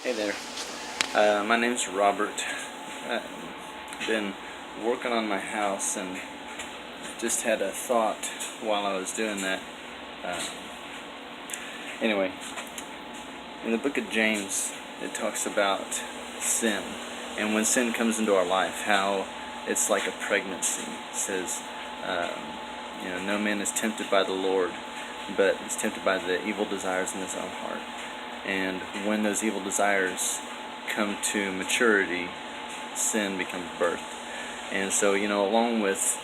Hey there, my name's Robert. I've been working on my house and just had a thought while I was doing that. Uh, anyway, in the book of James, it talks about sin, and when sin comes into our life, how it's like a pregnancy. It says, no man is tempted by the Lord, but is tempted by the evil desires in his own heart. And when those evil desires come to maturity, sin becomes birth. And so, along with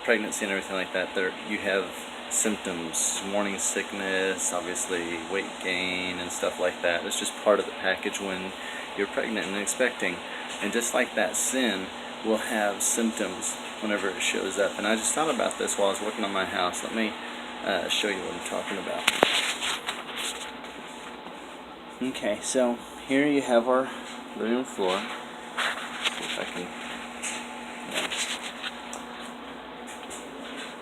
pregnancy and everything like that, there you have symptoms, morning sickness, obviously weight gain and stuff like that. It's just part of the package when you're pregnant and expecting. And just like that, sin will have symptoms whenever it shows up. And I just thought about this while I was working on my house. Let me show you what I'm talking about. Okay, so here you have our living room floor. See if I can.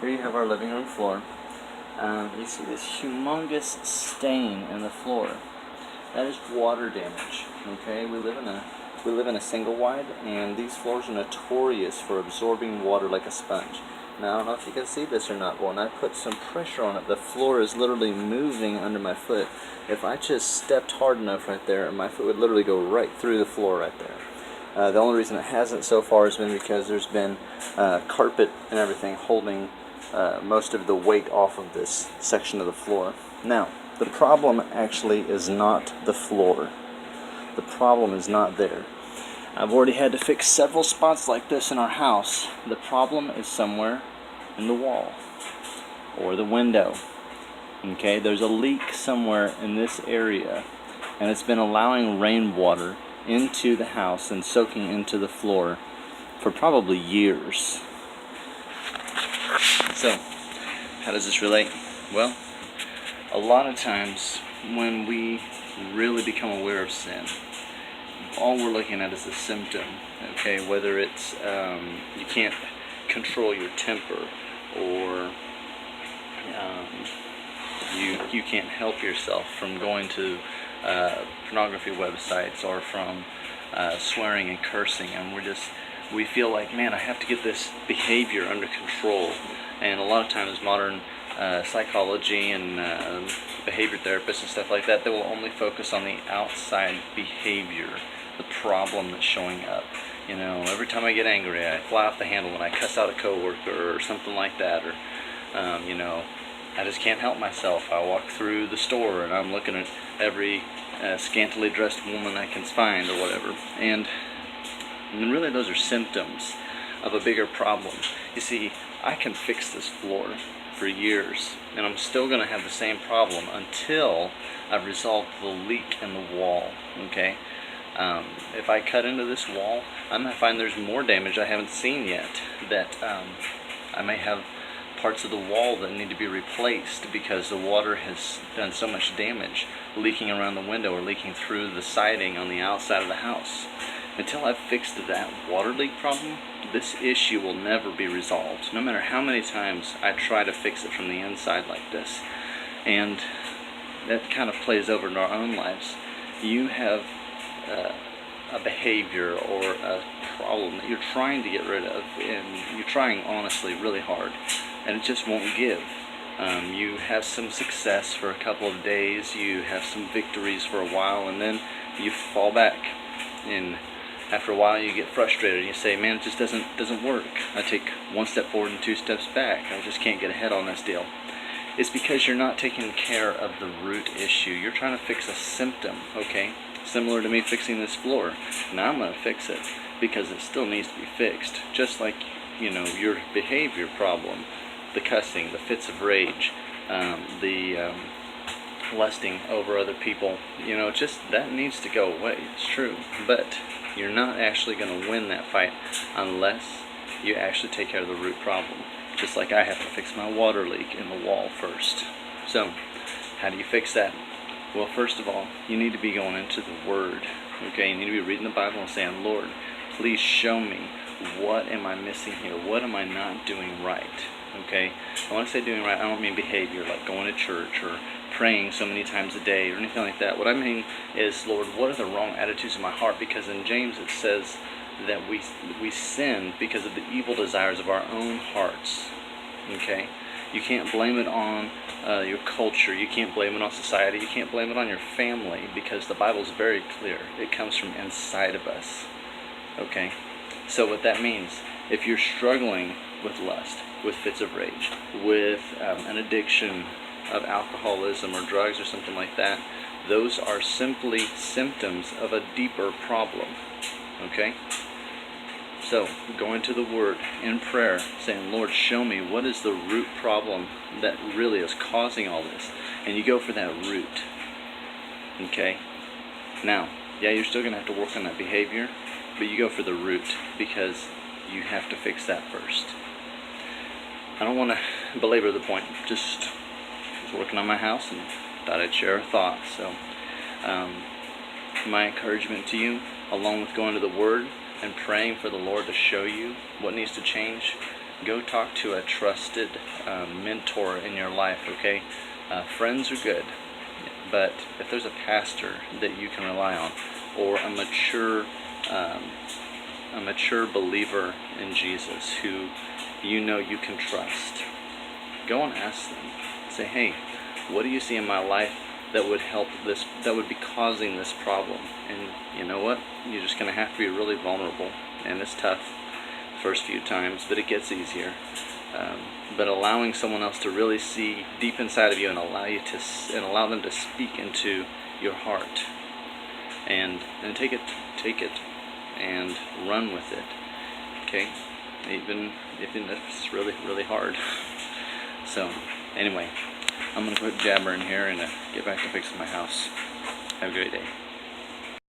Here you have our living room floor. You see this humongous stain in the floor. That is water damage. Okay, we live in a single wide, and these floors are notorious for absorbing water like a sponge. Now, I don't know if you can see this or not, but when I put some pressure on it, the floor is literally moving under my foot. If I just stepped hard enough right there, my foot would literally go right through the floor right there. The only reason it hasn't so far has been because there's been carpet and everything holding most of the weight off of this section of the floor. Now, the problem actually is not the floor. The problem is not there. I've already had to fix several spots like this in our house. The problem is somewhere in the wall or the window. Okay, there's a leak somewhere in this area, and it's been allowing rainwater into the house and soaking into the floor for probably years. So, how does this relate? Well, a lot of times when we really become aware of sin, all we're looking at is a symptom, okay? Whether it's you can't control your temper, or you can't help yourself from going to pornography websites, or from swearing and cursing, and we feel like, man, I have to get this behavior under control. And a lot of times modern psychology and behavior therapists and stuff like that, they will only focus on the outside behavior, the problem that's showing up. Every time I get angry, I fly off the handle when I cuss out a coworker or something like that, or I just can't help myself. I walk through the store and I'm looking at every scantily dressed woman I can find, or whatever. And really, those are symptoms of a bigger problem. You see, I can fix this floor for years, and I'm still going to have the same problem until I've resolved the leak in the wall. Okay. If I cut into this wall, I might find there's more damage I haven't seen yet, that I may have parts of the wall that need to be replaced because the water has done so much damage, leaking around the window or leaking through the siding on the outside of the house. Until I've fixed that water leak problem, this issue will never be resolved, no matter how many times I try to fix it from the inside like this. And that kind of plays over in our own lives. You have a behavior or a problem that you're trying to get rid of, and you're trying honestly really hard, and it just won't give. You have some success for a couple of days, you have some victories for a while, and then you fall back. And after a while you get frustrated and you say, man, it just doesn't work. I take one step forward and two steps back. I just can't get ahead on this deal. It's because you're not taking care of the root issue. You're trying to fix a symptom, okay? Similar to me fixing this floor. Now I'm going to fix it because it still needs to be fixed. Just like, your behavior problem, the cussing, the fits of rage, the lusting over other people, just that needs to go away. It's true. But you're not actually going to win that fight unless you actually take care of the root problem. Just like I have to fix my water leak in the wall first. So, how do you fix that? Well, first of all, you need to be going into the Word. Okay, you need to be reading the Bible and saying, Lord, please show me, what am I missing here? What am I not doing right? Okay, when I say doing right, I don't mean behavior, like going to church or praying so many times a day or anything like that. What I mean is, Lord, what are the wrong attitudes in my heart? Because in James it says that we sin because of the evil desires of our own hearts. Okay? You can't blame it on your culture. You can't blame it on society. You can't blame it on your family, because the Bible is very clear. It comes from inside of us. Okay? So what that means, if you're struggling with lust, with fits of rage, with an addiction of alcoholism or drugs or something like that, those are simply symptoms of a deeper problem. Okay? So, going to the Word in prayer, saying, Lord, show me what is the root problem that really is causing all this. And you go for that root. Okay? Now, yeah, you're still going to have to work on that behavior, but you go for the root, because you have to fix that first. I don't want to belabor the point. Just was working on my house and thought I'd share a thought. So, my encouragement to you, along with going to the Word and praying for the Lord to show you what needs to change, go talk to a trusted mentor in your life, okay? Friends are good, but if there's a pastor that you can rely on, or a mature believer in Jesus who you know you can trust, go and ask them. Say, hey, what do you see in my life that would help this, that would be causing this problem? And you know what? You're just going to have to be really vulnerable. And it's tough the first few times, but it gets easier. But allowing someone else to really see deep inside of you and allow them to speak into your heart, and take it and run with it. Okay? Even if it's really, really hard. So, anyway, I'm going to quit jabbering here and get back to fixing my house. Have a great day.